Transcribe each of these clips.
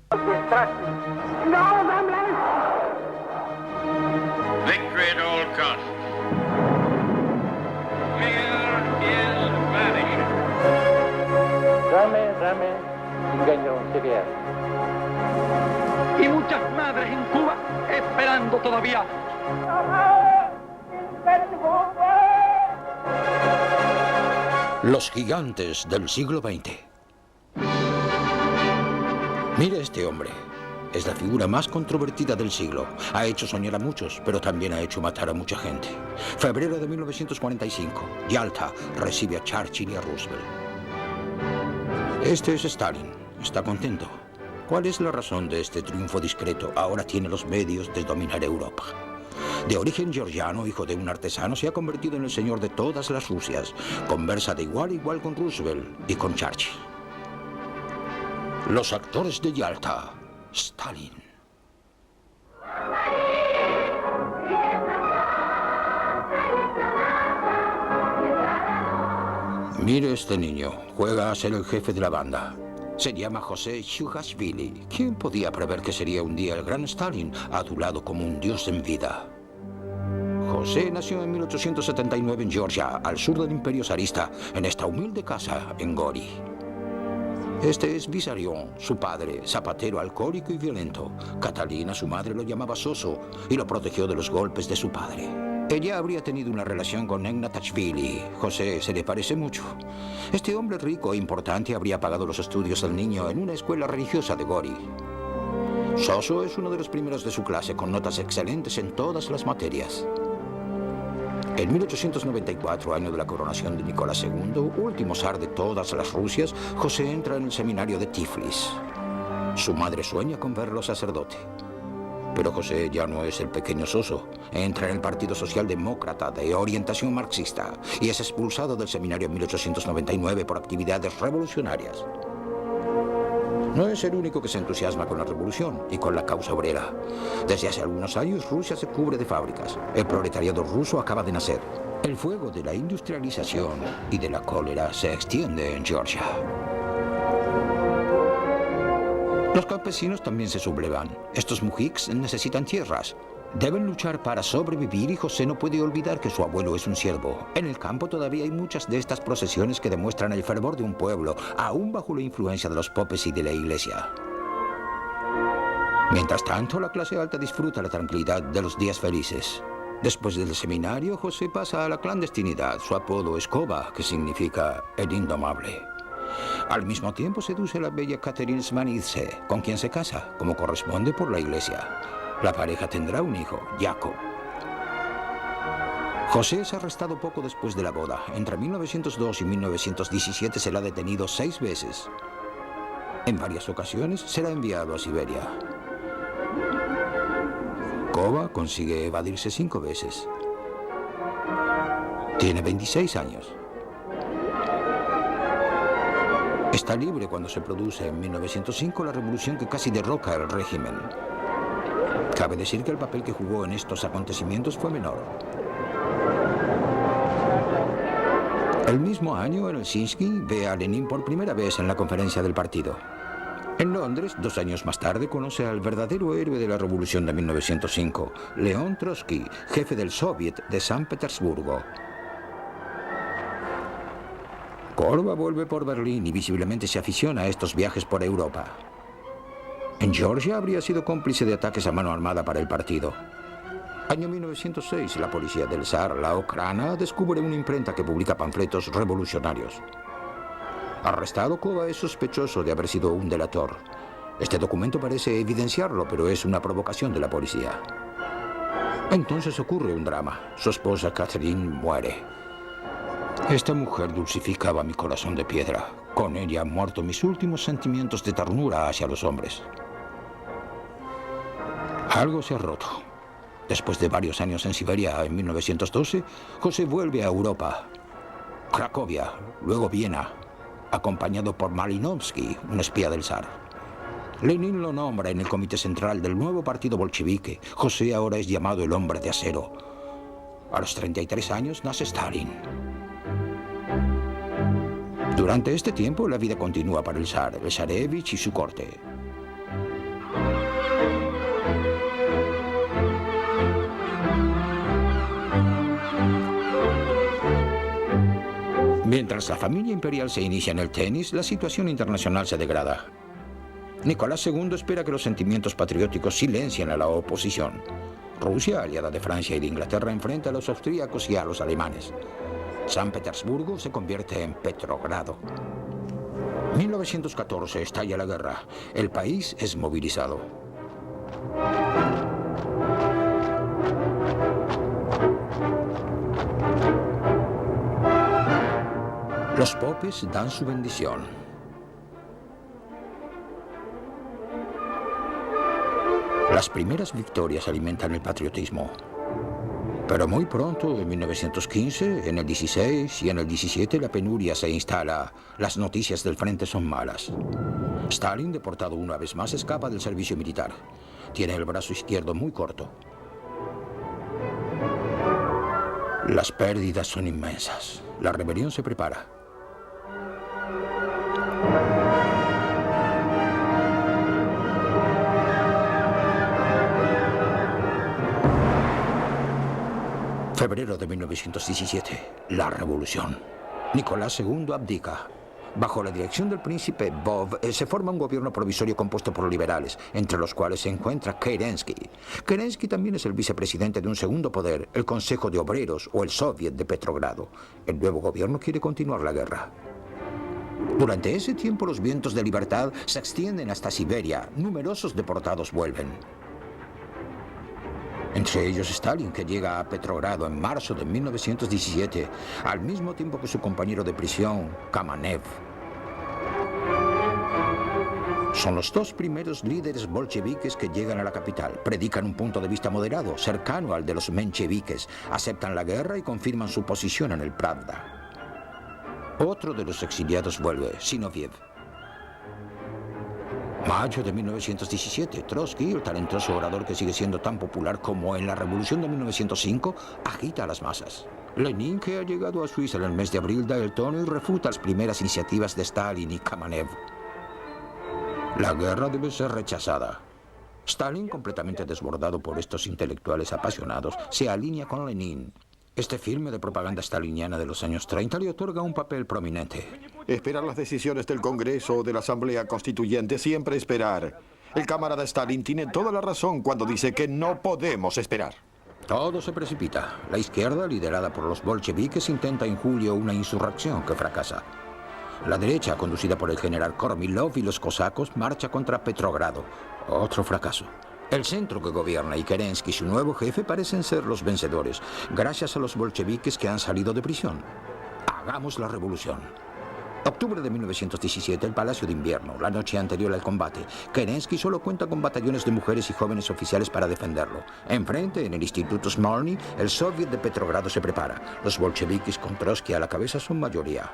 Victory at all costs. Fear is vanishing. Jamais une gagnant sévère. Y muchas madres en Cuba esperando todavía. Los gigantes del siglo XX. Mire este hombre. Es la figura más controvertida del siglo. Ha hecho soñar a muchos, pero también ha hecho matar a mucha gente. Febrero de 1945. Yalta recibe a Churchill y a Roosevelt. Este es Stalin. Está contento. ¿Cuál es la razón de este triunfo discreto? Ahora tiene los medios de dominar Europa. De origen georgiano, hijo de un artesano, se ha convertido en el señor de todas las Rusias. Conversa de igual a igual con Roosevelt y con Churchill. Los actores de Yalta. Stalin. Mire este niño. Juega a ser el jefe de la banda. Se llama José Shugashvili. ¿Quién podía prever que sería un día el gran Stalin, adulado como un dios en vida? José nació en 1879 en Georgia, al sur del Imperio zarista, en esta humilde casa en Gori. Este es Vissarion, su padre, zapatero alcohólico y violento. Catalina, su madre, lo llamaba Soso y lo protegió de los golpes de su padre. Ella habría tenido una relación con Ignatashvili. José se le parece mucho. Este hombre rico e importante habría pagado los estudios del niño en una escuela religiosa de Gori. Soso es uno de los primeros de su clase, con notas excelentes en todas las materias. En 1894, año de la coronación de Nicolás II, último zar de todas las Rusias, José entra en el seminario de Tiflis. Su madre sueña con verlo sacerdote. Pero José ya no es el pequeño Soso. Entra en el Partido Socialdemócrata de orientación marxista y es expulsado del seminario en 1899 por actividades revolucionarias. No es el único que se entusiasma con la revolución y con la causa obrera. Desde hace algunos años, Rusia se cubre de fábricas. El proletariado ruso acaba de nacer. El fuego de la industrialización y de la cólera se extiende en Georgia. Los campesinos también se sublevan. Estos mujiks necesitan tierras. Deben luchar para sobrevivir y José no puede olvidar que su abuelo es un siervo. En el campo todavía hay muchas de estas procesiones que demuestran el fervor de un pueblo, aún bajo la influencia de los popes y de la iglesia. Mientras tanto, la clase alta disfruta la tranquilidad de los días felices. Después del seminario, José pasa a la clandestinidad. Su apodo es Kova, que significa el indomable. Al mismo tiempo seduce a la bella Catherine Smanidze, con quien se casa, como corresponde por la iglesia. La pareja tendrá un hijo, Jacob. José es arrestado poco después de la boda. Entre 1902 y 1917 será detenido 6 veces. En varias ocasiones será enviado a Siberia. Kova consigue evadirse 5 veces. Tiene 26 años. Está libre cuando se produce en 1905 la revolución que casi derroca el régimen. Cabe decir que el papel que jugó en estos acontecimientos fue menor. El mismo año, en Helsinki, ve a Lenin por primera vez en la conferencia del partido. En Londres, 2 años más tarde, conoce al verdadero héroe de la revolución de 1905, León Trotsky, jefe del Soviet de San Petersburgo. Kova vuelve por Berlín y visiblemente se aficiona a estos viajes por Europa. En Georgia habría sido cómplice de ataques a mano armada para el partido. Año 1906, la policía del zar, la Okhrana, descubre una imprenta que publica panfletos revolucionarios. Arrestado, Kova es sospechoso de haber sido un delator. Este documento parece evidenciarlo, pero es una provocación de la policía. Entonces ocurre un drama. Su esposa Catherine muere. Esta mujer dulcificaba mi corazón de piedra. Con ella han muerto mis últimos sentimientos de ternura hacia los hombres. Algo se ha roto. Después de varios años en Siberia, en 1912, José vuelve a Europa. Cracovia, luego Viena, acompañado por Malinovsky, un espía del zar. Lenin lo nombra en el comité central del nuevo partido bolchevique. José ahora es llamado el hombre de acero. A los 33 años nace Stalin. Durante este tiempo, la vida continúa para el zar, el zarevich y su corte. Mientras la familia imperial se inicia en el tenis, la situación internacional se degrada. Nicolás II espera que los sentimientos patrióticos silencien a la oposición. Rusia, aliada de Francia y de Inglaterra, enfrenta a los austríacos y a los alemanes. San Petersburgo se convierte en Petrogrado. 1914 estalla la guerra. El país es movilizado. Los popes dan su bendición. Las primeras victorias alimentan el patriotismo. Pero muy pronto, en 1915, en el 16 y en el 17, la penuria se instala. Las noticias del frente son malas. Stalin, deportado una vez más, escapa del servicio militar. Tiene el brazo izquierdo muy corto. Las pérdidas son inmensas. La rebelión se prepara. Febrero de 1917, la revolución. Nicolás II abdica. Bajo la dirección del príncipe Bov, se forma un gobierno provisorio compuesto por liberales, entre los cuales se encuentra Kerensky. Kerensky también es el vicepresidente de un segundo poder, el Consejo de Obreros o el Soviet de Petrogrado. El nuevo gobierno quiere continuar la guerra. Durante ese tiempo, los vientos de libertad se extienden hasta Siberia. Numerosos deportados vuelven. Entre ellos Stalin, que llega a Petrogrado en marzo de 1917, al mismo tiempo que su compañero de prisión, Kamenev. Son los dos primeros líderes bolcheviques que llegan a la capital. Predican un punto de vista moderado, cercano al de los mencheviques. Aceptan la guerra y confirman su posición en el Pravda. Otro de los exiliados vuelve, Zinoviev. Mayo de 1917, Trotsky, el talentoso orador que sigue siendo tan popular como en la Revolución de 1905, agita a las masas. Lenin, que ha llegado a Suiza en el mes de abril, da el tono y refuta las primeras iniciativas de Stalin y Kamenev. La guerra debe ser rechazada. Stalin, completamente desbordado por estos intelectuales apasionados, se alinea con Lenin. Este filme de propaganda staliniana de los años 30 le otorga un papel prominente. Esperar las decisiones del Congreso o de la Asamblea Constituyente, siempre esperar. El camarada Stalin tiene toda la razón cuando dice que no podemos esperar. Todo se precipita. La izquierda, liderada por los bolcheviques, intenta en julio una insurrección que fracasa. La derecha, conducida por el general Kornilov y los cosacos, marcha contra Petrogrado. Otro fracaso. El centro que gobierna y Kerensky, su nuevo jefe, parecen ser los vencedores, gracias a los bolcheviques que han salido de prisión. Hagamos la revolución. Octubre de 1917, el Palacio de Invierno, la noche anterior al combate. Kerensky solo cuenta con batallones de mujeres y jóvenes oficiales para defenderlo. Enfrente, en el Instituto Smolny, el Soviet de Petrogrado se prepara. Los bolcheviques con Trotsky a la cabeza son mayoría.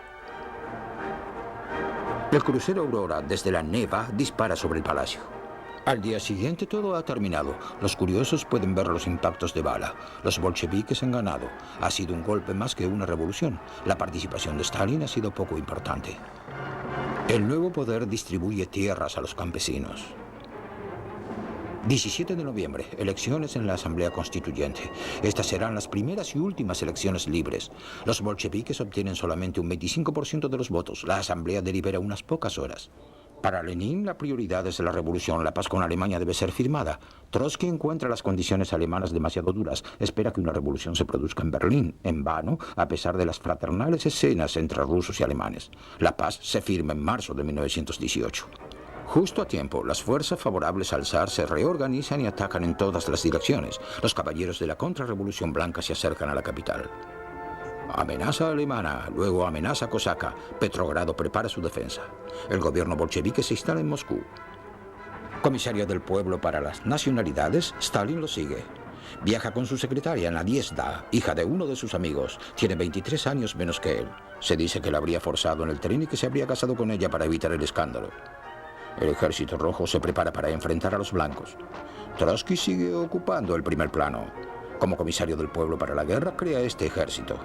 El crucero Aurora, desde la Neva, dispara sobre el palacio. Al día siguiente todo ha terminado. Los curiosos pueden ver los impactos de bala. Los bolcheviques han ganado. Ha sido un golpe más que una revolución. La participación de Stalin ha sido poco importante. El nuevo poder distribuye tierras a los campesinos. 17 de noviembre, elecciones en la Asamblea Constituyente. Estas serán las primeras y últimas elecciones libres. Los bolcheviques obtienen solamente un 25% de los votos. La Asamblea delibera unas pocas horas. Para Lenin, la prioridad es la revolución. La paz con Alemania debe ser firmada. Trotsky encuentra las condiciones alemanas demasiado duras. Espera que una revolución se produzca en Berlín. En vano, a pesar de las fraternales escenas entre rusos y alemanes. La paz se firma en marzo de 1918. Justo a tiempo, las fuerzas favorables al zar se reorganizan y atacan en todas las direcciones. Los caballeros de la contrarrevolución blanca se acercan a la capital. Amenaza alemana, luego amenaza cosaca. Petrogrado prepara su defensa. El gobierno bolchevique se instala en Moscú. Comisario del pueblo para las nacionalidades, Stalin lo sigue. Viaja con su secretaria, Nadiezhda, hija de uno de sus amigos. Tiene 23 años menos que él. Se dice que la habría forzado en el tren y que se habría casado con ella para evitar el escándalo. El ejército rojo se prepara para enfrentar a los blancos. Trotsky sigue ocupando el primer plano. Como comisario del pueblo para la guerra, crea este ejército.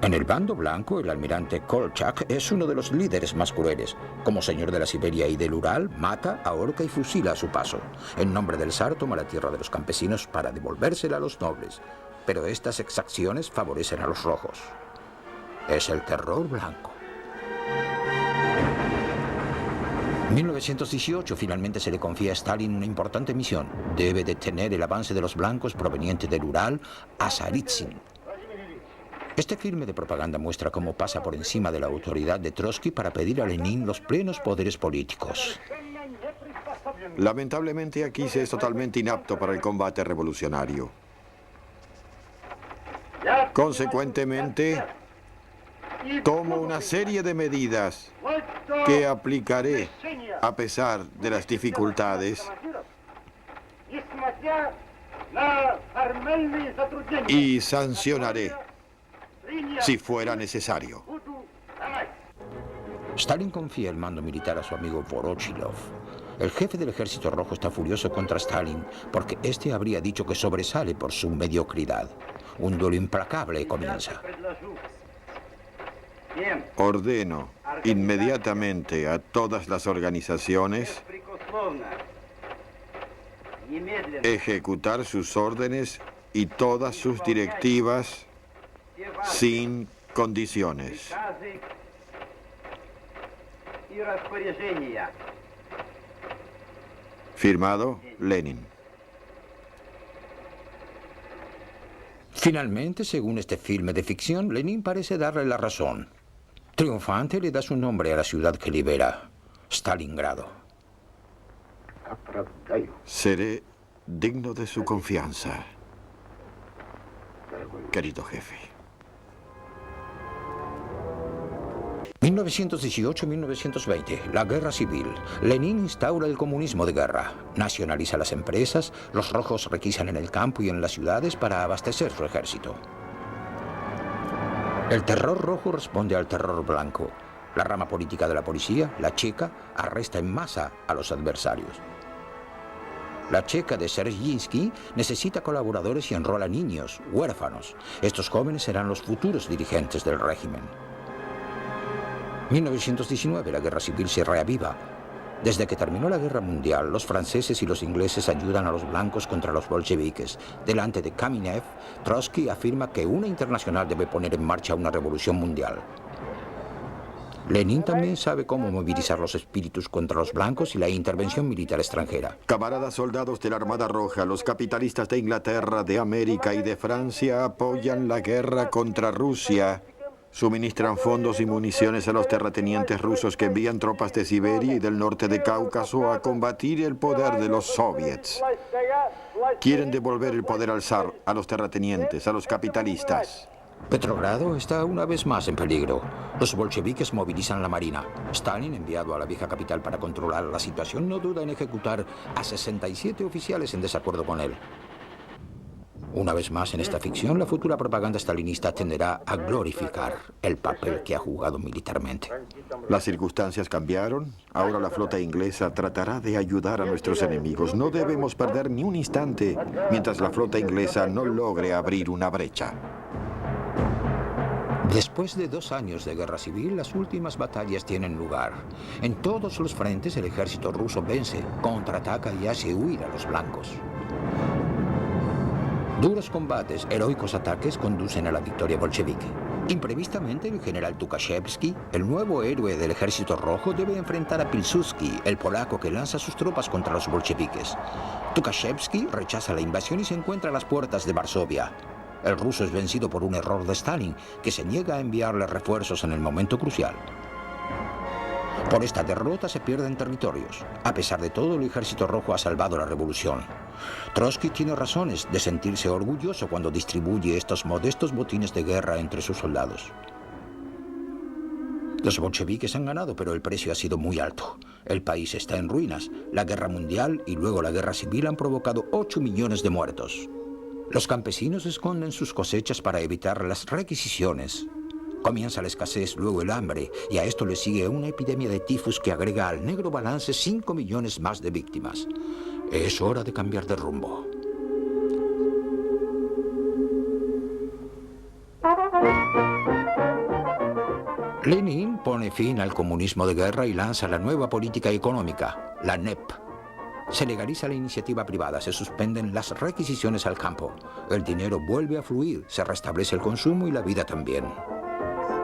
En el bando blanco, el almirante Kolchak es uno de los líderes más crueles. Como señor de la Siberia y del Ural, mata, ahorca y fusila a su paso. En nombre del zar, toma la tierra de los campesinos para devolvérsela a los nobles. pero estas exacciones favorecen a los rojos. Es el terror blanco. En 1918 finalmente se le confía a Stalin una importante misión. Debe detener el avance de los blancos proveniente del Ural a Tsaritsyn. Este filme de propaganda muestra cómo pasa por encima de la autoridad de Trotsky para pedir a Lenin los plenos poderes políticos. Lamentablemente aquí se es totalmente inapto para el combate revolucionario. Consecuentemente, tomo una serie de medidas que aplicaré a pesar de las dificultades y sancionaré si fuera necesario. Stalin confía el mando militar a su amigo Voroshilov. El jefe del ejército rojo está furioso contra Stalin porque este habría dicho que sobresale por su mediocridad. Un duelo implacable comienza. Ordeno inmediatamente a todas las organizaciones ejecutar sus órdenes y todas sus directivas sin condiciones. Firmado, Lenin. Finalmente, según este filme de ficción, Lenin parece darle la razón. Triunfante le da su nombre a la ciudad que libera, Stalingrado. Seré digno de su confianza, querido jefe. 1918-1920, la guerra civil. Lenin instaura el comunismo de guerra, nacionaliza las empresas, los rojos requisan en el campo y en las ciudades para abastecer su ejército. El terror rojo responde al terror blanco. La rama política de la policía, la Cheka, arresta en masa a los adversarios. La Cheka de Dzerzhinsky necesita colaboradores y enrola niños, huérfanos. Estos jóvenes serán los futuros dirigentes del régimen. 1919, la guerra civil se reaviva. Desde que terminó la guerra mundial, los franceses y los ingleses ayudan a los blancos contra los bolcheviques. Delante de Kamenev, Trotsky afirma que una internacional debe poner en marcha una revolución mundial. Lenin también sabe cómo movilizar los espíritus contra los blancos y la intervención militar extranjera. Camaradas soldados de la Armada Roja, los capitalistas de Inglaterra, de América y de Francia apoyan la guerra contra Rusia. Suministran fondos y municiones a los terratenientes rusos que envían tropas de Siberia y del norte de Cáucaso a combatir el poder de los soviets. Quieren devolver el poder al zar, a los terratenientes, a los capitalistas. Petrogrado está una vez más en peligro. Los bolcheviques movilizan la marina. Stalin, enviado a la vieja capital para controlar la situación, no duda en ejecutar a 67 oficiales en desacuerdo con él. Una vez más en esta ficción, la futura propaganda stalinista tenderá a glorificar el papel que ha jugado militarmente. Las circunstancias cambiaron. Ahora la flota inglesa tratará de ayudar a nuestros enemigos. No debemos perder ni un instante mientras la flota inglesa no logre abrir una brecha. Después de 2 años de guerra civil, las últimas batallas tienen lugar. En todos los frentes el ejército ruso vence, contraataca y hace huir a los blancos. Duros combates, heroicos ataques conducen a la victoria bolchevique. Imprevistamente, el general Tukhachevsky, el nuevo héroe del ejército rojo, debe enfrentar a Pilsudski, el polaco que lanza sus tropas contra los bolcheviques. Tukhachevsky rechaza la invasión y se encuentra a las puertas de Varsovia. El ruso es vencido por un error de Stalin, que se niega a enviarle refuerzos en el momento crucial. Por esta derrota se pierden territorios. A pesar de todo, el ejército rojo ha salvado la revolución. Trotsky tiene razones de sentirse orgulloso cuando distribuye estos modestos botines de guerra entre sus soldados. Los bolcheviques han ganado, pero el precio ha sido muy alto. El país está en ruinas. La guerra mundial y luego la guerra civil han provocado 8 millones de muertos. Los campesinos esconden sus cosechas para evitar las requisiciones. Comienza la escasez, luego el hambre, y a esto le sigue una epidemia de tifus que agrega al negro balance 5 millones más de víctimas. Es hora de cambiar de rumbo. Lenin pone fin al comunismo de guerra y lanza la nueva política económica, la NEP. Se legaliza la iniciativa privada, se suspenden las requisiciones al campo. El dinero vuelve a fluir, se restablece el consumo y la vida también.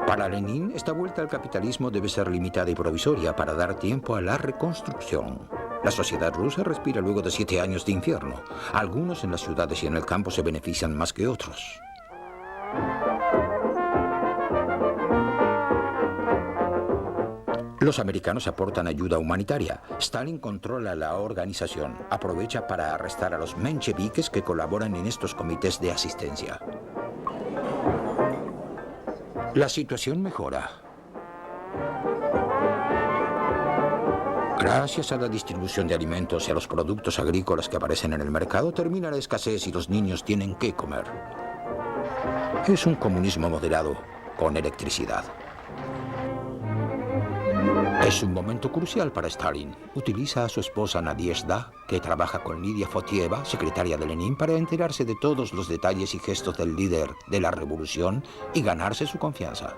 Para Lenin, esta vuelta al capitalismo debe ser limitada y provisoria para dar tiempo a la reconstrucción. La sociedad rusa respira luego de 7 años de infierno. Algunos en las ciudades y en el campo se benefician más que otros. Los americanos aportan ayuda humanitaria. Stalin controla la organización. Aprovecha para arrestar a los mencheviques que colaboran en estos comités de asistencia. La situación mejora. Gracias a la distribución de alimentos y a los productos agrícolas que aparecen en el mercado, termina la escasez y los niños tienen que comer. Es un comunismo moderado, con electricidad. Es un momento crucial para Stalin. Utiliza a su esposa Nadezhda, que trabaja con Lidia Fotieva, secretaria de Lenin, para enterarse de todos los detalles y gestos del líder de la revolución y ganarse su confianza.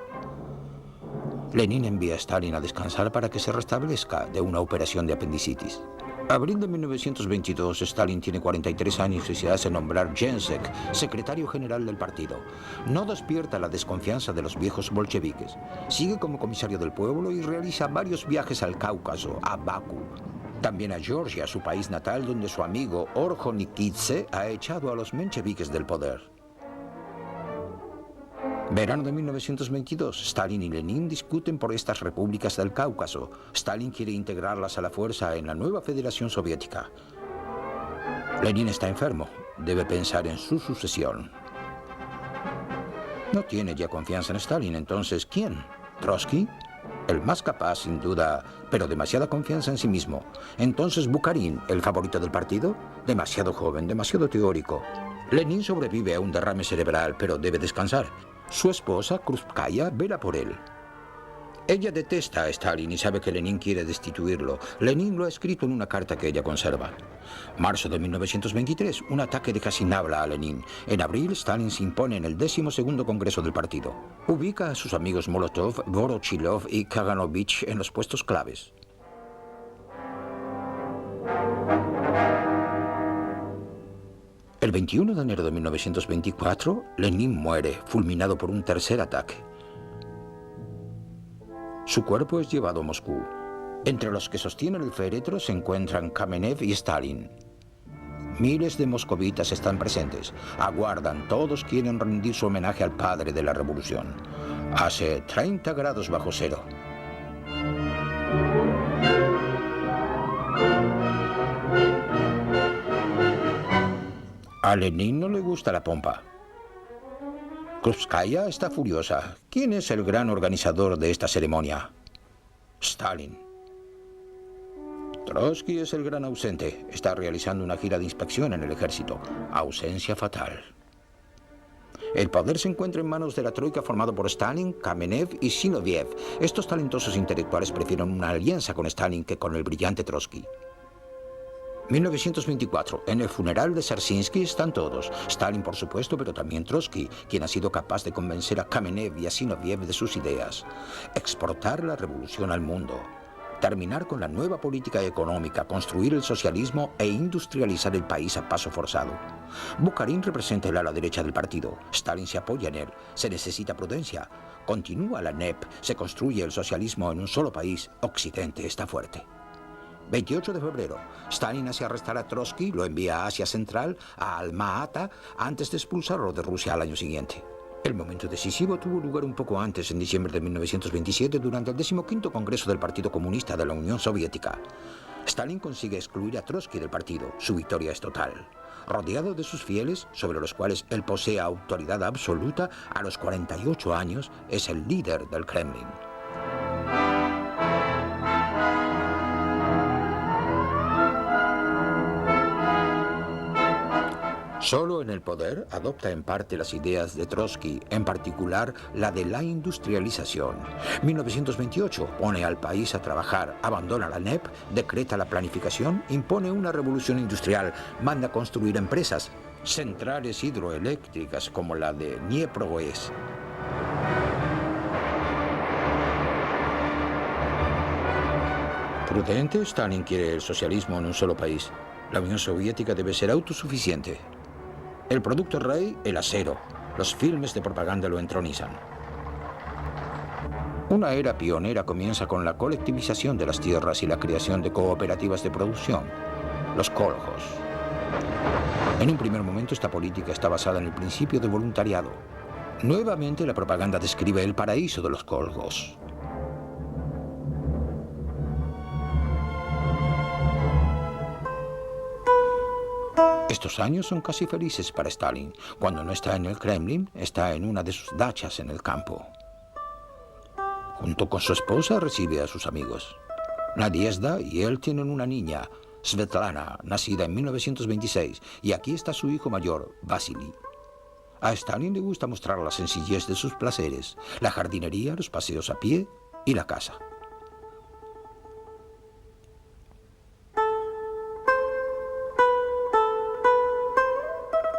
Lenin envía a Stalin a descansar para que se restablezca de una operación de apendicitis. Abril de 1922, Stalin tiene 43 años y se hace nombrar Gensek, secretario general del partido. No despierta la desconfianza de los viejos bolcheviques. Sigue como comisario del pueblo y realiza varios viajes al Cáucaso, a Bakú. También a Georgia, su país natal, donde su amigo Orjonikidze ha echado a los mencheviques del poder. Verano de 1922, Stalin y Lenin discuten por estas repúblicas del Cáucaso. Stalin quiere integrarlas a la fuerza en la nueva Federación Soviética. Lenin está enfermo, debe pensar en su sucesión. No tiene ya confianza en Stalin, entonces, ¿quién? ¿Trotsky? El más capaz, sin duda, pero demasiada confianza en sí mismo. Entonces, Bukharin, el favorito del partido, demasiado joven, demasiado teórico. Lenin sobrevive a un derrame cerebral, pero debe descansar. Su esposa, Krupskaya, vela por él. Ella detesta a Stalin y sabe que Lenin quiere destituirlo. Lenin lo ha escrito en una carta que ella conserva. Marzo de 1923, un ataque de Khasynabla a Lenin. En abril, Stalin se impone en el 12º Congreso del partido. Ubica a sus amigos Molotov, Vorochilov y Kaganovich en los puestos claves. El 21 de enero de 1924, Lenin muere, fulminado por un tercer ataque. Su cuerpo es llevado a Moscú. Entre los que sostienen el féretro se encuentran Kamenev y Stalin. Miles de moscovitas están presentes. Aguardan, todos quieren rendir su homenaje al padre de la revolución. Hace 30 grados bajo cero. A Lenin no le gusta la pompa. Krupskaya está furiosa. ¿Quién es el gran organizador de esta ceremonia? Stalin. Trotsky es el gran ausente. Está realizando una gira de inspección en el ejército. Ausencia fatal. El poder se encuentra en manos de la troika formado por Stalin, Kamenev y Zinoviev. Estos talentosos intelectuales prefieren una alianza con Stalin que con el brillante Trotsky. 1924. En el funeral de Dzerzhinsky están todos. Stalin, por supuesto, pero también Trotsky, quien ha sido capaz de convencer a Kamenev y a Zinoviev de sus ideas. Exportar la revolución al mundo. Terminar con la nueva política económica, construir el socialismo e industrializar el país a paso forzado. Bukharin representa el ala derecha del partido. Stalin se apoya en él. Se necesita prudencia. Continúa la NEP. Se construye el socialismo en un solo país. Occidente está fuerte. 28 de febrero, Stalin hace arrestar a Trotsky, lo envía a Asia Central, a Alma-Ata, antes de expulsarlo de Rusia al año siguiente. El momento decisivo tuvo lugar un poco antes, en diciembre de 1927, durante el 15º Congreso del Partido Comunista de la Unión Soviética. Stalin consigue excluir a Trotsky del partido. Su victoria es total. Rodeado de sus fieles, sobre los cuales él posee autoridad absoluta, a los 48 años es el líder del Kremlin. Solo en el poder adopta en parte las ideas de Trotsky, en particular la de la industrialización. 1928 pone al país a trabajar, abandona la NEP, decreta la planificación, impone una revolución industrial, manda construir empresas, centrales hidroeléctricas como la de Dnieprogoez. Prudente, Stalin quiere el socialismo en un solo país. La Unión Soviética debe ser autosuficiente. El producto rey, el acero. Los filmes de propaganda lo entronizan. Una era pionera comienza con la colectivización de las tierras y la creación de cooperativas de producción, los kolhos. En un primer momento esta política está basada en el principio del voluntariado. Nuevamente la propaganda describe el paraíso de los kolhos. Estos años son casi felices para Stalin. Cuando no está en el Kremlin, está en una de sus dachas en el campo. Junto con su esposa recibe a sus amigos. Nadiezhda y él tienen una niña, Svetlana, nacida en 1926, y aquí está su hijo mayor, Vasily. A Stalin le gusta mostrar la sencillez de sus placeres, la jardinería, los paseos a pie y la casa.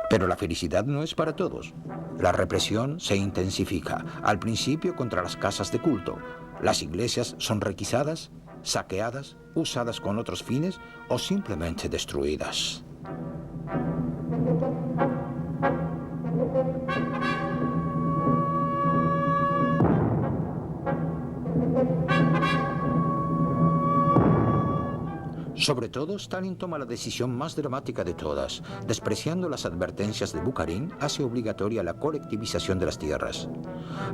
Pero la felicidad no es para todos. La represión se intensifica, al principio contra las casas de culto. Las iglesias son requisadas, saqueadas, usadas con otros fines o simplemente destruidas. Sobre todo, Stalin toma la decisión más dramática de todas. Despreciando las advertencias de Bukharin, hace obligatoria la colectivización de las tierras.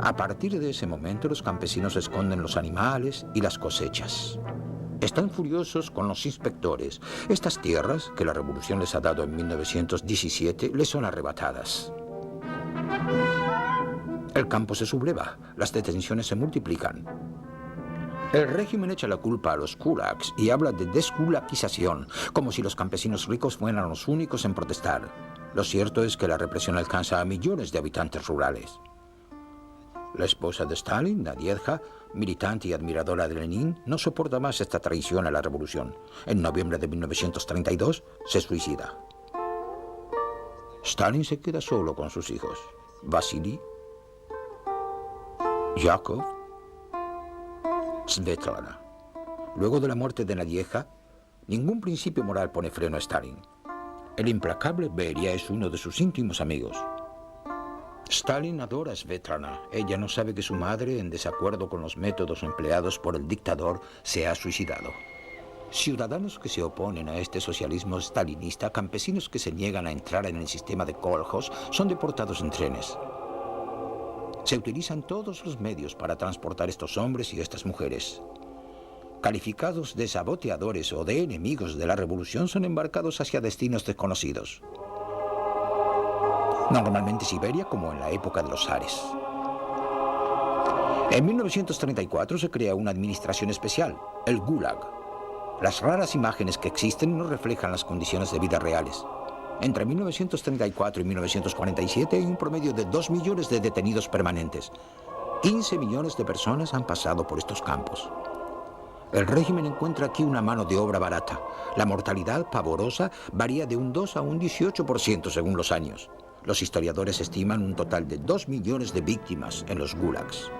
A partir de ese momento, los campesinos esconden los animales y las cosechas. Están furiosos con los inspectores. Estas tierras, que la revolución les ha dado en 1917, les son arrebatadas. El campo se subleva, las detenciones se multiplican. El régimen echa la culpa a los kulaks y habla de deskulakización, como si los campesinos ricos fueran los únicos en protestar. Lo cierto es que la represión alcanza a millones de habitantes rurales. La esposa de Stalin, Nadiezhda, militante y admiradora de Lenin, no soporta más esta traición a la revolución. En noviembre de 1932 se suicida. Stalin se queda solo con sus hijos, Vasily, Yakov, Svetlana. Luego de la muerte de Nadiezhda, ningún principio moral pone freno a Stalin. El implacable Beria es uno de sus íntimos amigos. Stalin adora a Svetlana. Ella no sabe que su madre, en desacuerdo con los métodos empleados por el dictador, se ha suicidado. Ciudadanos que se oponen a este socialismo stalinista, campesinos que se niegan a entrar en el sistema de kolhos, son deportados en trenes. Se utilizan todos los medios para transportar estos hombres y estas mujeres. Calificados de saboteadores o de enemigos de la revolución, son embarcados hacia destinos desconocidos. Normalmente Siberia, como en la época de los zares. En 1934 se crea una administración especial, el Gulag. Las raras imágenes que existen no reflejan las condiciones de vida reales. Entre 1934 y 1947 hay un promedio de 2 millones de detenidos permanentes. 15 millones de personas han pasado por estos campos. El régimen encuentra aquí una mano de obra barata. La mortalidad pavorosa varía de un 2 a un 18% según los años. Los historiadores estiman un total de 2 millones de víctimas en los gulags.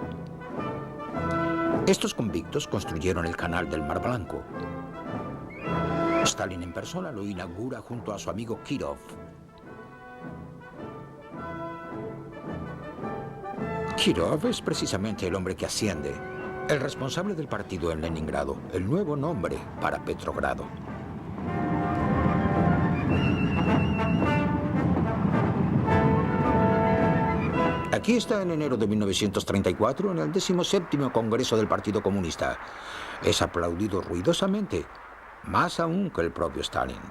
Estos convictos construyeron el canal del Mar Blanco. Stalin en persona lo inaugura junto a su amigo Kirov. Kirov es precisamente el hombre que asciende, el responsable del partido en Leningrado, el nuevo nombre para Petrogrado. Aquí está en enero de 1934 en el 17º Congreso del Partido Comunista. Es aplaudido ruidosamente, más aún que el propio Stalin.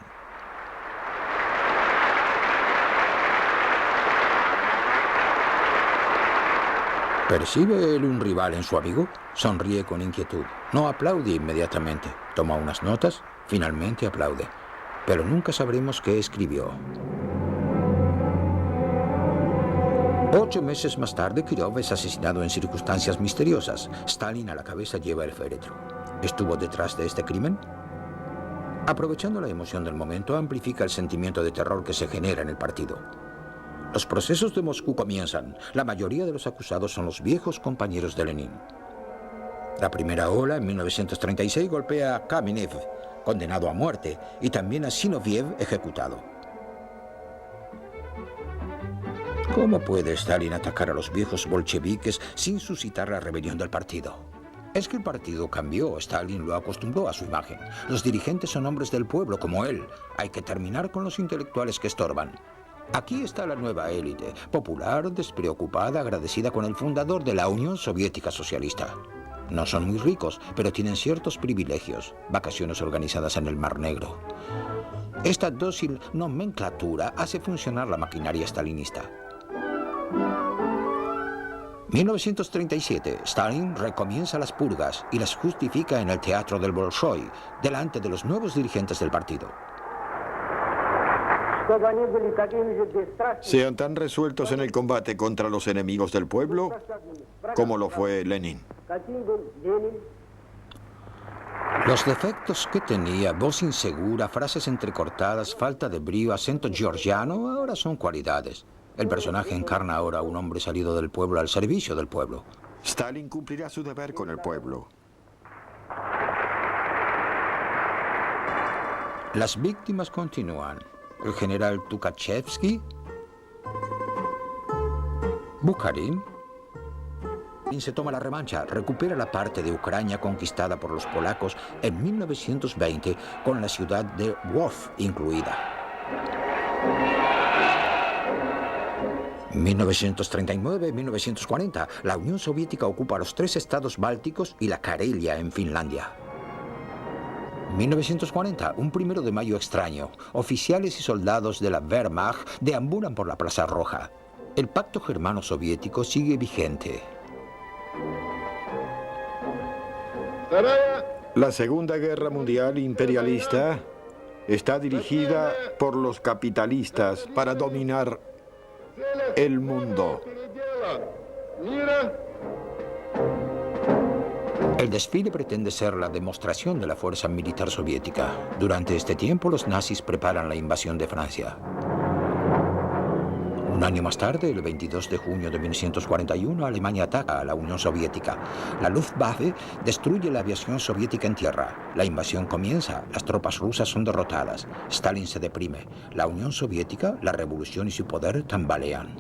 ¿Percibe él un rival en su amigo? Sonríe con inquietud. No aplaude inmediatamente. Toma unas notas, finalmente aplaude. Pero nunca sabremos qué escribió. 8 meses más tarde, Kirov es asesinado en circunstancias misteriosas. Stalin a la cabeza lleva el féretro. ¿Estuvo detrás de este crimen? Aprovechando la emoción del momento, amplifica el sentimiento de terror que se genera en el partido. Los procesos de Moscú comienzan. La mayoría de los acusados son los viejos compañeros de Lenin. La primera ola, en 1936, golpea a Kamenev, condenado a muerte, y también a Zinoviev, ejecutado. ¿Cómo puede Stalin atacar a los viejos bolcheviques sin suscitar la rebelión del partido? Es que el partido cambió, Stalin lo acostumbró a su imagen. Los dirigentes son hombres del pueblo, como él. Hay que terminar con los intelectuales que estorban. Aquí está la nueva élite, popular, despreocupada, agradecida con el fundador de la Unión Soviética Socialista. No son muy ricos, pero tienen ciertos privilegios, vacaciones organizadas en el Mar Negro. Esta dócil nomenclatura hace funcionar la maquinaria stalinista. 1937, Stalin recomienza las purgas y las justifica en el Teatro del Bolshoi, delante de los nuevos dirigentes del partido. Sean tan resueltos en el combate contra los enemigos del pueblo como lo fue Lenin. Los defectos que tenía, voz insegura, frases entrecortadas, falta de brío, acento georgiano, ahora son cualidades. El personaje encarna ahora a un hombre salido del pueblo al servicio del pueblo. Stalin cumplirá su deber con el pueblo. Las víctimas continúan. El general Tukhachevsky, Bukharin. Se toma la revancha, recupera la parte de Ucrania conquistada por los polacos en 1920, con la ciudad de Lwów incluida. 1939-1940, la Unión Soviética ocupa los 3 estados bálticos y la Karelia en Finlandia. 1940, un 1 de mayo extraño. Oficiales y soldados de la Wehrmacht deambulan por la Plaza Roja. El pacto germano-soviético sigue vigente. La Segunda Guerra Mundial imperialista está dirigida por los capitalistas para dominar el mundo. El desfile pretende ser la demostración de la fuerza militar soviética. Durante este tiempo, los nazis preparan la invasión de Francia. Un año más tarde, el 22 de junio de 1941, Alemania ataca a la Unión Soviética. La Luftwaffe destruye la aviación soviética en tierra. La invasión comienza, las tropas rusas son derrotadas. Stalin se deprime. La Unión Soviética, la revolución y su poder tambalean.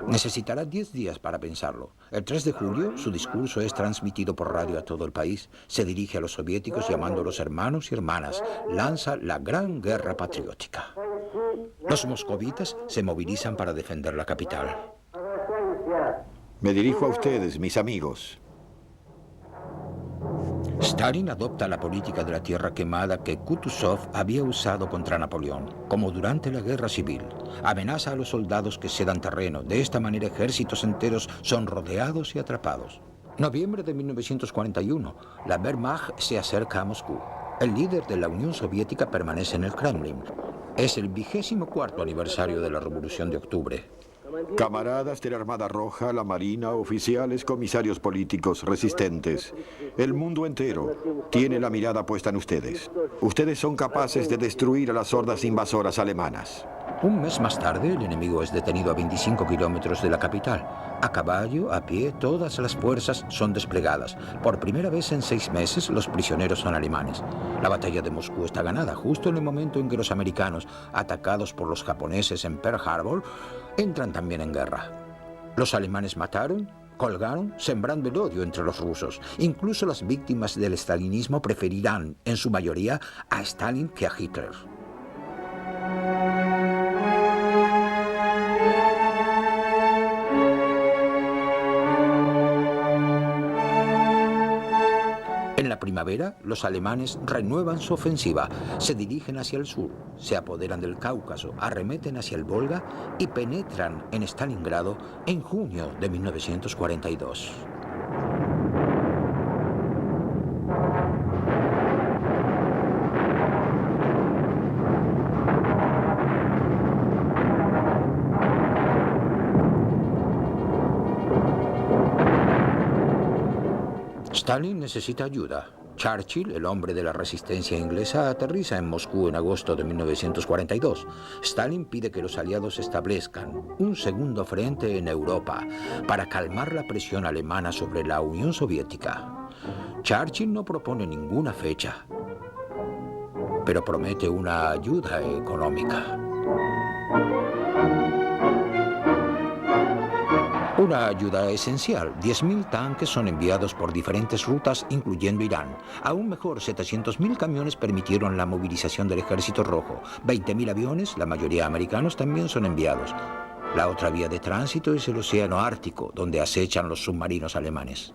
Necesitará 10 días para pensarlo. El 3 de julio, su discurso es transmitido por radio a todo el país. Se dirige a los soviéticos llamándolos hermanos y hermanas. Lanza la gran guerra patriótica. Los moscovitas se movilizan para defender la capital. Me dirijo a ustedes, mis amigos. Stalin adopta la política de la tierra quemada que Kutuzov había usado contra Napoleón, como durante la guerra civil. Amenaza a los soldados que cedan terreno. De esta manera, ejércitos enteros son rodeados y atrapados. Noviembre de 1941, la Wehrmacht se acerca a Moscú. El líder de la Unión Soviética permanece en el Kremlin. Es el 24º aniversario de la Revolución de Octubre. Camaradas de la Armada Roja, la Marina, oficiales, comisarios políticos, resistentes. El mundo entero tiene la mirada puesta en ustedes. Ustedes son capaces de destruir a las hordas invasoras alemanas. Un mes más tarde, el enemigo es detenido a 25 kilómetros de la capital. A caballo, a pie, todas las fuerzas son desplegadas. Por primera vez en 6 meses, los prisioneros son alemanes. La batalla de Moscú está ganada justo en el momento en que los americanos, atacados por los japoneses en Pearl Harbor, entran también en guerra. Los alemanes mataron, colgaron, sembrando el odio entre los rusos. Incluso las víctimas del stalinismo preferirán, en su mayoría, a Stalin que a Hitler. En la primavera, los alemanes renuevan su ofensiva, se dirigen hacia el sur, se apoderan del Cáucaso, arremeten hacia el Volga y penetran en Stalingrado en junio de 1942. Stalin necesita ayuda. Churchill, el hombre de la resistencia inglesa, aterriza en Moscú en agosto de 1942. Stalin pide que los aliados establezcan un segundo frente en Europa para calmar la presión alemana sobre la Unión Soviética. Churchill no propone ninguna fecha, pero promete una ayuda económica. Una ayuda esencial. 10.000 tanques son enviados por diferentes rutas, incluyendo Irán. Aún mejor, 700.000 camiones permitieron la movilización del Ejército Rojo. 20.000 aviones, la mayoría americanos, también son enviados. La otra vía de tránsito es el Océano Ártico, donde acechan los submarinos alemanes.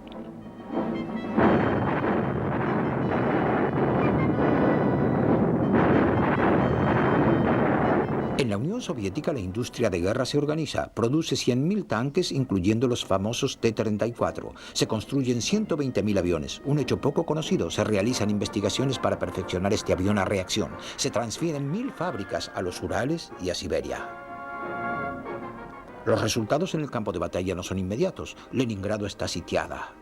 En la Unión Soviética, la industria de guerra se organiza. Produce 100.000 tanques, incluyendo los famosos T-34. Se construyen 120.000 aviones. Un hecho poco conocido. Se realizan investigaciones para perfeccionar este avión a reacción. Se transfieren 1.000 fábricas a los Urales y a Siberia. Los resultados en el campo de batalla no son inmediatos. Leningrado está sitiada.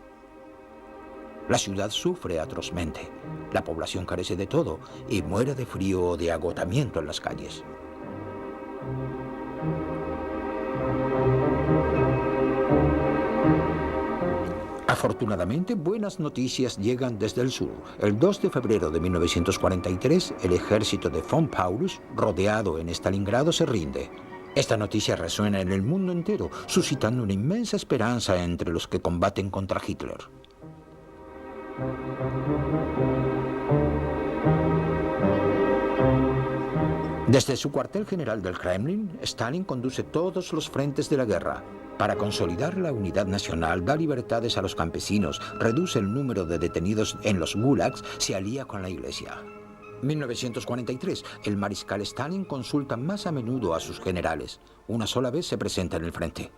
La ciudad sufre atrozmente. La población carece de todo y muere de frío o de agotamiento en las calles. Afortunadamente, buenas noticias llegan desde el sur. El 2 de febrero de 1943, el ejército de von Paulus, rodeado en Stalingrado, se rinde. Esta noticia resuena en el mundo entero, suscitando una inmensa esperanza entre los que combaten contra Hitler. Desde su cuartel general del Kremlin, Stalin conduce todos los frentes de la guerra. Para consolidar la unidad nacional, da libertades a los campesinos, reduce el número de detenidos en los gulags, se alía con la Iglesia. 1943, el mariscal Stalin consulta más a menudo a sus generales. Una sola vez se presenta en el frente.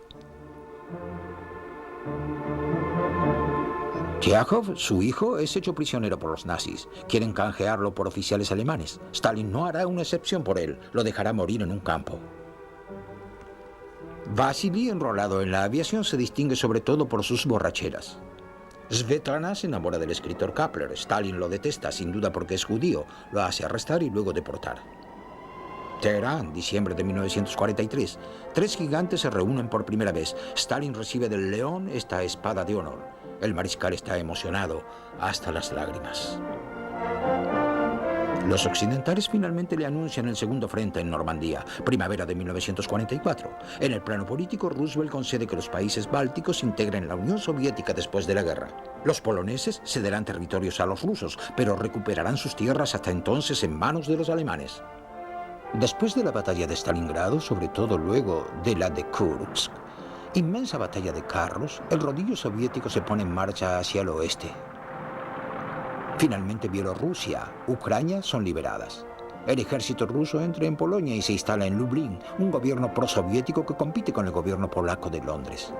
Chekhov, su hijo, es hecho prisionero por los nazis. Quieren canjearlo por oficiales alemanes. Stalin no hará una excepción por él. Lo dejará morir en un campo. Vasily, enrolado en la aviación, se distingue sobre todo por sus borracheras. Svetlana se enamora del escritor Kapler. Stalin lo detesta, sin duda porque es judío. Lo hace arrestar y luego deportar. Teherán, diciembre de 1943. 3 gigantes se reúnen por primera vez. Stalin recibe del león esta espada de honor. El mariscal está emocionado hasta las lágrimas. Los occidentales finalmente le anuncian el segundo frente en Normandía, primavera de 1944. En el plano político, Roosevelt concede que los países bálticos integren la Unión Soviética después de la guerra. Los poloneses cederán territorios a los rusos, pero recuperarán sus tierras hasta entonces en manos de los alemanes. Después de la batalla de Stalingrado, sobre todo luego de la de Kursk, inmensa batalla de carros, el rodillo soviético se pone en marcha hacia el oeste. Finalmente, Bielorrusia, Ucrania son liberadas. El ejército ruso entra en Polonia y se instala en Lublin, un gobierno prosoviético que compite con el gobierno polaco de Londres.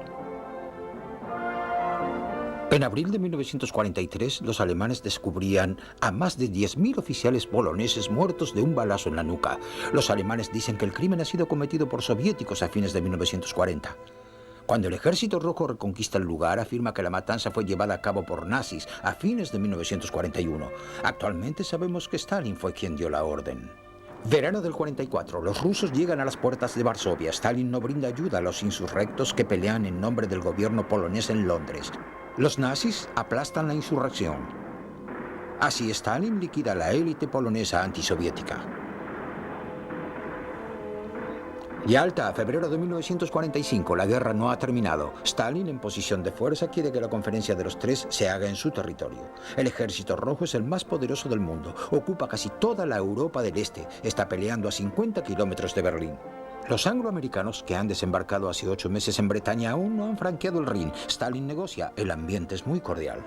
En abril de 1943, los alemanes descubrían a más de 10.000 oficiales poloneses muertos de un balazo en la nuca. Los alemanes dicen que el crimen ha sido cometido por soviéticos a fines de 1940. Cuando el Ejército Rojo reconquista el lugar, afirma que la matanza fue llevada a cabo por nazis a fines de 1941. Actualmente sabemos que Stalin fue quien dio la orden. Verano del 44. Los rusos llegan a las puertas de Varsovia. Stalin no brinda ayuda a los insurrectos que pelean en nombre del gobierno polonés en Londres. Los nazis aplastan la insurrección. Así Stalin liquida a la élite polonesa antisoviética. Yalta, febrero de 1945. La guerra no ha terminado. Stalin, en posición de fuerza, quiere que la conferencia de los 3 se haga en su territorio. El Ejército Rojo es el más poderoso del mundo. Ocupa casi toda la Europa del Este. Está peleando a 50 kilómetros de Berlín. Los angloamericanos, que han desembarcado hace 8 meses en Bretaña, aún no han franqueado el Rin. Stalin negocia. El ambiente es muy cordial.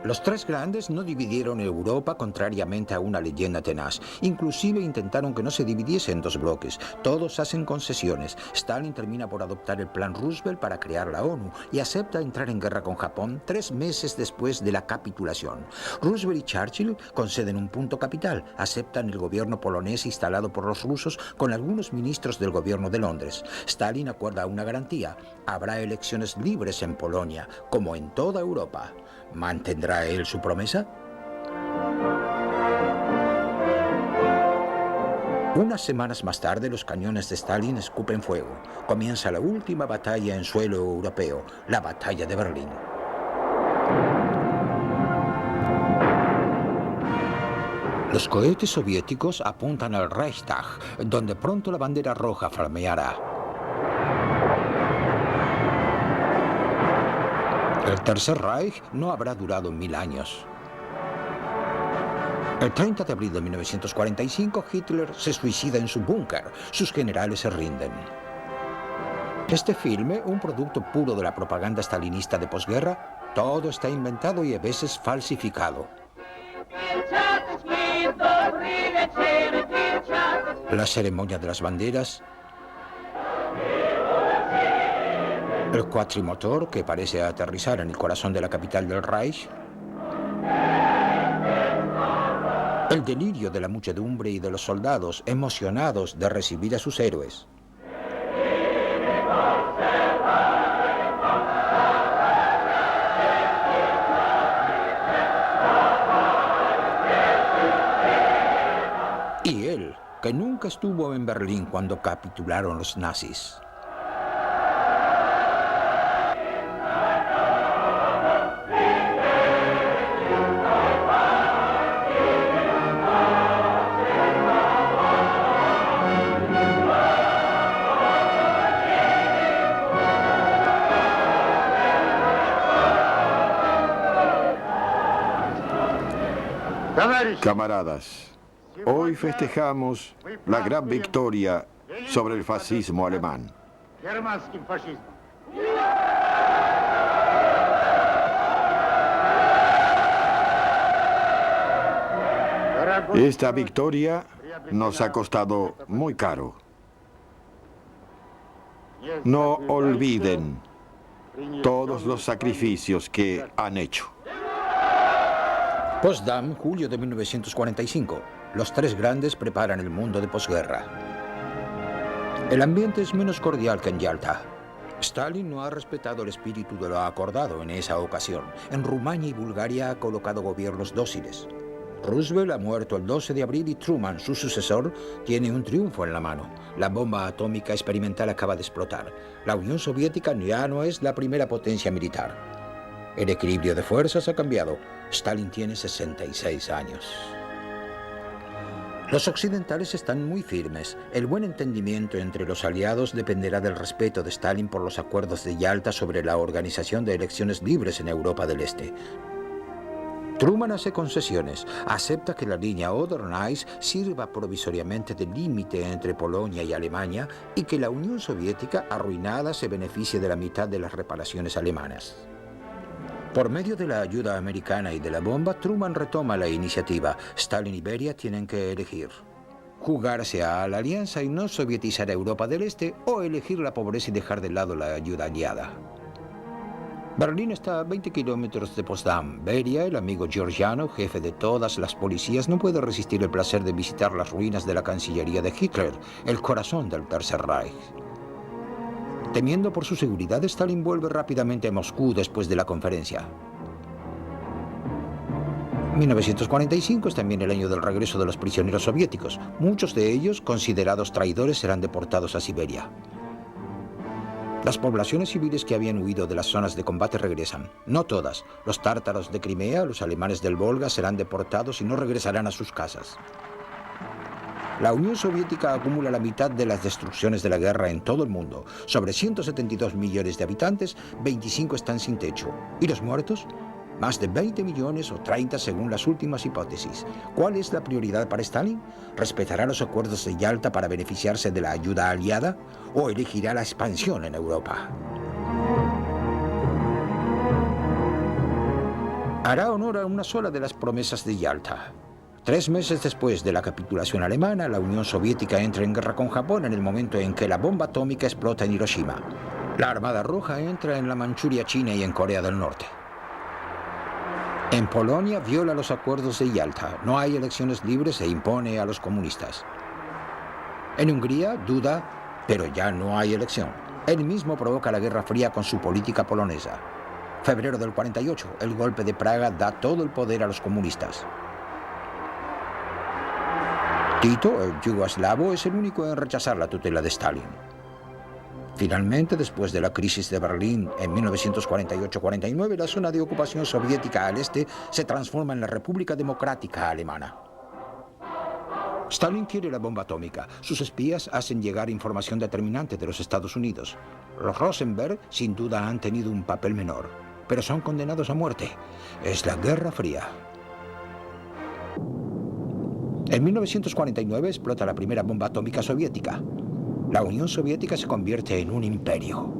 Los 3 grandes no dividieron Europa contrariamente a una leyenda tenaz. Inclusive intentaron que no se dividiese en 2 bloques. Todos hacen concesiones. Stalin termina por adoptar el plan Roosevelt para crear la ONU y acepta entrar en guerra con Japón 3 meses después de la capitulación. Roosevelt y Churchill conceden un punto capital. Aceptan el gobierno polonés instalado por los rusos con algunos ministros del gobierno de Londres. Stalin acuerda una garantía. Habrá elecciones libres en Polonia, como en toda Europa. ¿Mantendrá él su promesa? Unas semanas más tarde, los cañones de Stalin escupen fuego. Comienza la última batalla en suelo europeo, la batalla de Berlín. Los cohetes soviéticos apuntan al Reichstag, donde pronto la bandera roja flameará. El Tercer Reich no habrá durado 1000 años. El 30 de abril de 1945, Hitler se suicida en su búnker. Sus generales se rinden. Este filme, un producto puro de la propaganda stalinista de posguerra, todo está inventado y a veces falsificado. La ceremonia de las banderas, el cuatrimotor que parece aterrizar en el corazón de la capital del Reich, el delirio de la muchedumbre y de los soldados emocionados de recibir a sus héroes. Y él, que nunca estuvo en Berlín cuando capitularon los nazis. Camaradas, hoy festejamos la gran victoria sobre el fascismo alemán. Esta victoria nos ha costado muy caro. No olviden todos los sacrificios que han hecho. Potsdam, julio de 1945. Los tres grandes preparan el mundo de posguerra. El ambiente es menos cordial que en Yalta. Stalin no ha respetado el espíritu de lo acordado en esa ocasión. En Rumania y Bulgaria ha colocado gobiernos dóciles. Roosevelt ha muerto el 12 de abril y Truman, su sucesor, tiene un triunfo en la mano. La bomba atómica experimental acaba de explotar. La Unión Soviética ya no es la primera potencia militar. El equilibrio de fuerzas ha cambiado. Stalin tiene 66 años. Los occidentales están muy firmes. El buen entendimiento entre los aliados dependerá del respeto de Stalin por los acuerdos de Yalta sobre la organización de elecciones libres en Europa del Este. Truman hace concesiones. Acepta que la línea Oder-Neisse sirva provisoriamente de límite entre Polonia y Alemania y que la Unión Soviética, arruinada, se beneficie de la mitad de las reparaciones alemanas. Por medio de la ayuda americana y de la bomba, Truman retoma la iniciativa. Stalin y Beria tienen que elegir: jugarse a la alianza y no sovietizar a Europa del Este, o elegir la pobreza y dejar de lado la ayuda aliada. Berlín está a 20 kilómetros de Potsdam. Beria, el amigo georgiano, jefe de todas las policías, no puede resistir el placer de visitar las ruinas de la Cancillería de Hitler, el corazón del Tercer Reich. Temiendo por su seguridad, Stalin vuelve rápidamente a Moscú después de la conferencia. 1945 es también el año del regreso de los prisioneros soviéticos. Muchos de ellos, considerados traidores, serán deportados a Siberia. Las poblaciones civiles que habían huido de las zonas de combate regresan. No todas. Los tártaros de Crimea, los alemanes del Volga serán deportados y no regresarán a sus casas. La Unión Soviética acumula la mitad de las destrucciones de la guerra en todo el mundo. Sobre 172 millones de habitantes, 25 están sin techo. ¿Y los muertos? Más de 20 millones o 30 según las últimas hipótesis. ¿Cuál es la prioridad para Stalin? ¿Respetará los acuerdos de Yalta para beneficiarse de la ayuda aliada? ¿O elegirá la expansión en Europa? Hará honor a una sola de las promesas de Yalta. 3 meses después de la capitulación alemana, la Unión Soviética entra en guerra con Japón en el momento en que la bomba atómica explota en Hiroshima. La Armada Roja entra en la Manchuria china y en Corea del Norte. En Polonia viola los acuerdos de Yalta. No hay elecciones libres e impone a los comunistas. En Hungría duda, pero ya no hay elección. Él mismo provoca la Guerra Fría con su política polonesa. Febrero del 48, el golpe de Praga da todo el poder a los comunistas. Tito, el yugoslavo, es el único en rechazar la tutela de Stalin. Finalmente, después de la crisis de Berlín en 1948-49, la zona de ocupación soviética al este se transforma en la República Democrática Alemana. Stalin quiere la bomba atómica. Sus espías hacen llegar información determinante de los Estados Unidos. Los Rosenberg, sin duda, han tenido un papel menor, pero son condenados a muerte. Es la Guerra Fría. En 1949 explota la primera bomba atómica soviética. La Unión Soviética se convierte en un imperio.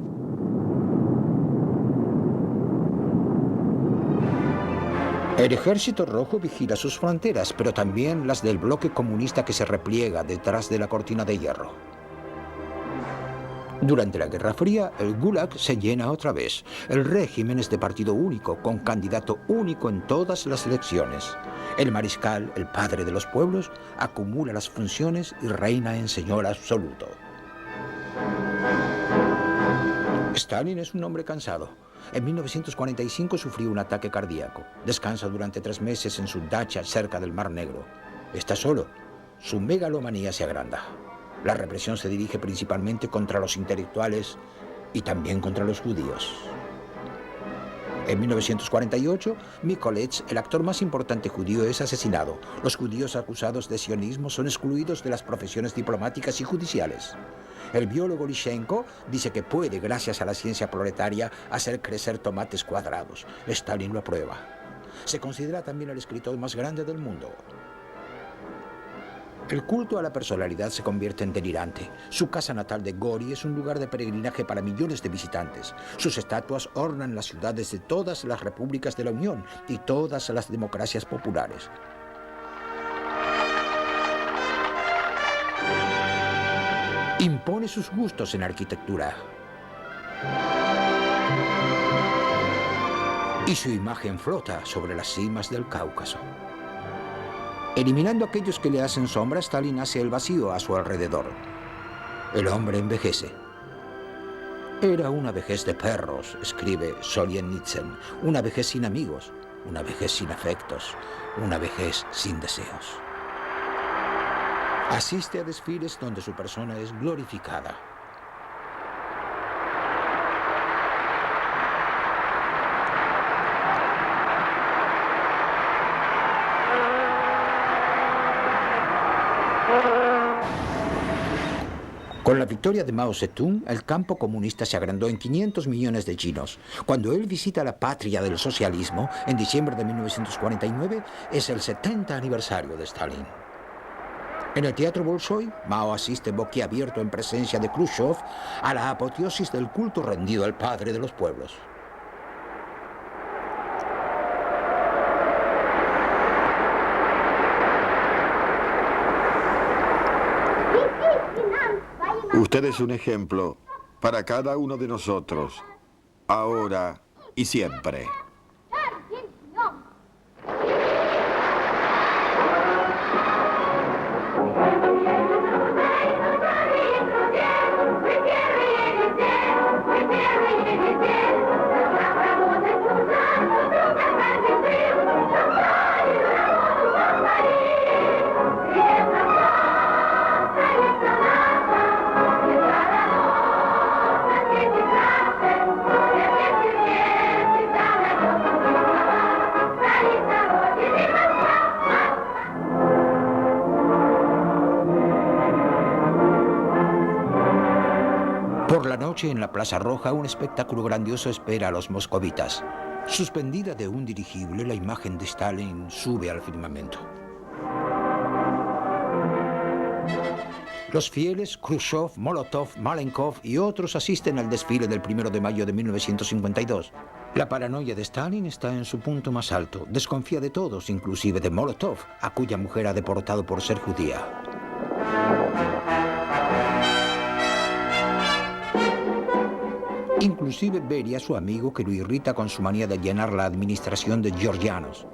El Ejército Rojo vigila sus fronteras, pero también las del bloque comunista que se repliega detrás de la cortina de hierro. Durante la Guerra Fría, el Gulag se llena otra vez. El régimen es de partido único, con candidato único en todas las elecciones. El mariscal, el padre de los pueblos, acumula las funciones y reina en señor absoluto. Stalin es un hombre cansado. En 1945 sufrió un ataque cardíaco. Descansa durante 3 meses en su dacha cerca del Mar Negro. Está solo. Su megalomanía se agranda. La represión se dirige principalmente contra los intelectuales y también contra los judíos. En 1948, Mykolaiv, el actor más importante judío, es asesinado. Los judíos acusados de sionismo son excluidos de las profesiones diplomáticas y judiciales. El biólogo Lysenko dice que puede, gracias a la ciencia proletaria, hacer crecer tomates cuadrados. Stalin lo aprueba. Se considera también el escritor más grande del mundo. El culto a la personalidad se convierte en delirante. Su casa natal de Gori es un lugar de peregrinaje para millones de visitantes. Sus estatuas ornan las ciudades de todas las repúblicas de la Unión y todas las democracias populares. Impone sus gustos en arquitectura. Y su imagen flota sobre las cimas del Cáucaso. Eliminando a aquellos que le hacen sombra, Stalin hace el vacío a su alrededor. El hombre envejece. Era una vejez de perros, escribe Solzhenitsyn. Una vejez sin amigos, una vejez sin afectos, una vejez sin deseos. Asiste a desfiles donde su persona es glorificada. Con la victoria de Mao Zedong, el campo comunista se agrandó en 500 millones de chinos. Cuando él visita la patria del socialismo, en diciembre de 1949, es el 70 aniversario de Stalin. En el Teatro Bolshoi, Mao asiste boquiabierto en presencia de Khrushchev a la apoteosis del culto rendido al padre de los pueblos. Usted es un ejemplo para cada uno de nosotros, ahora y siempre. Por la noche, en la Plaza Roja, un espectáculo grandioso espera a los moscovitas. Suspendida de un dirigible, la imagen de Stalin sube al firmamento. Los fieles, Khrushchev, Molotov, Malenkov y otros asisten al desfile del 1 de mayo de 1952. La paranoia de Stalin está en su punto más alto. Desconfía de todos, inclusive de Molotov, a cuya mujer ha deportado por ser judía. Inclusive Beria, su amigo, que lo irrita con su manía de llenar la administración de georgianos.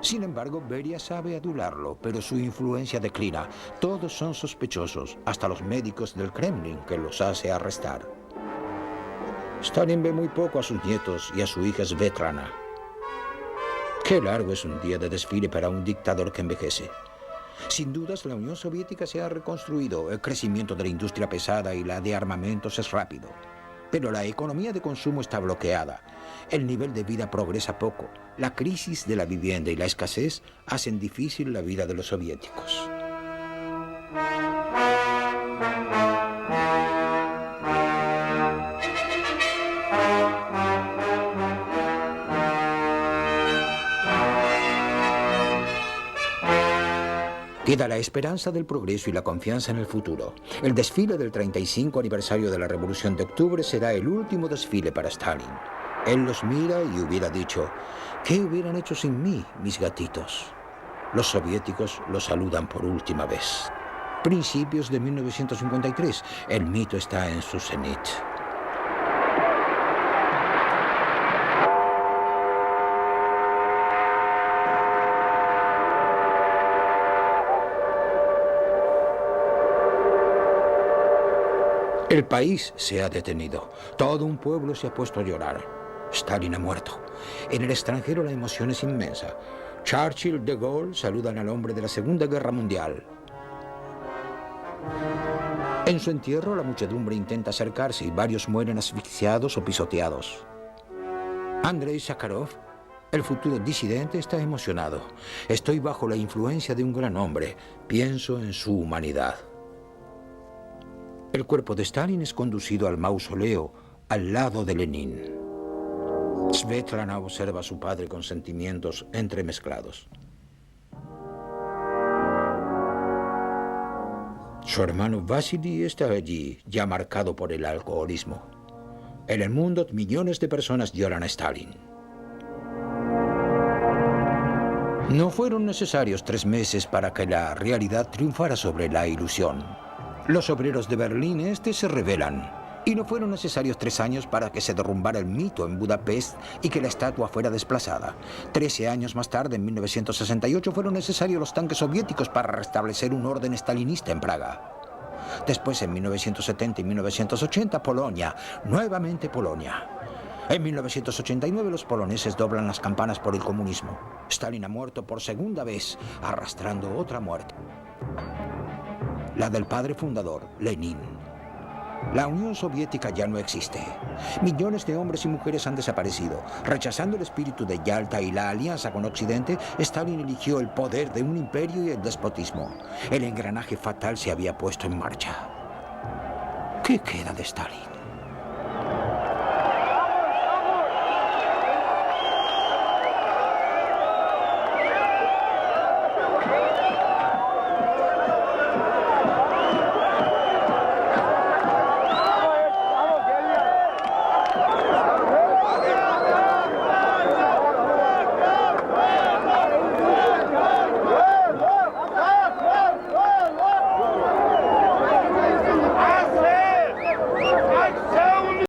Sin embargo, Beria sabe adularlo, pero su influencia declina. Todos son sospechosos, hasta los médicos del Kremlin, que los hace arrestar. Stalin ve muy poco a sus nietos y a su hija Svetlana. Qué largo es un día de desfile para un dictador que envejece. Sin dudas, la Unión Soviética se ha reconstruido. El crecimiento de la industria pesada y la de armamentos es rápido. Pero la economía de consumo está bloqueada. El nivel de vida progresa poco. La crisis de la vivienda y la escasez hacen difícil la vida de los soviéticos. Queda la esperanza del progreso y la confianza en el futuro. El desfile del 35 aniversario de la Revolución de Octubre será el último desfile para Stalin. Él los mira y hubiera dicho, ¿qué hubieran hecho sin mí, mis gatitos? Los soviéticos los saludan por última vez. Principios de 1953, el mito está en su cenit. El país se ha detenido. Todo un pueblo se ha puesto a llorar. Stalin ha muerto. En el extranjero la emoción es inmensa. Churchill, de Gaulle saludan al hombre de la Segunda Guerra Mundial. En su entierro la muchedumbre intenta acercarse y varios mueren asfixiados o pisoteados. Andrei Sakharov, el futuro disidente, está emocionado. Estoy bajo la influencia de un gran hombre. Pienso en su humanidad. El cuerpo de Stalin es conducido al mausoleo, al lado de Lenin. Svetlana observa a su padre con sentimientos entremezclados. Su hermano Vasily está allí, ya marcado por el alcoholismo. En el mundo, millones de personas lloran a Stalin. No fueron necesarios 3 meses para que la realidad triunfara sobre la ilusión. Los obreros de Berlín Este se rebelan. Y no fueron necesarios 3 años para que se derrumbara el mito en Budapest y que la estatua fuera desplazada. 13 años más tarde, en 1968, fueron necesarios los tanques soviéticos para restablecer un orden estalinista en Praga. Después, en 1970 y 1980, Polonia, nuevamente Polonia. En 1989, los poloneses doblan las campanas por el comunismo. Stalin ha muerto por segunda vez, arrastrando otra muerte. La del padre fundador, Lenin. La Unión Soviética ya no existe. Millones de hombres y mujeres han desaparecido. Rechazando el espíritu de Yalta y la alianza con Occidente, Stalin eligió el poder de un imperio y el despotismo. El engranaje fatal se había puesto en marcha. ¿Qué queda de Stalin?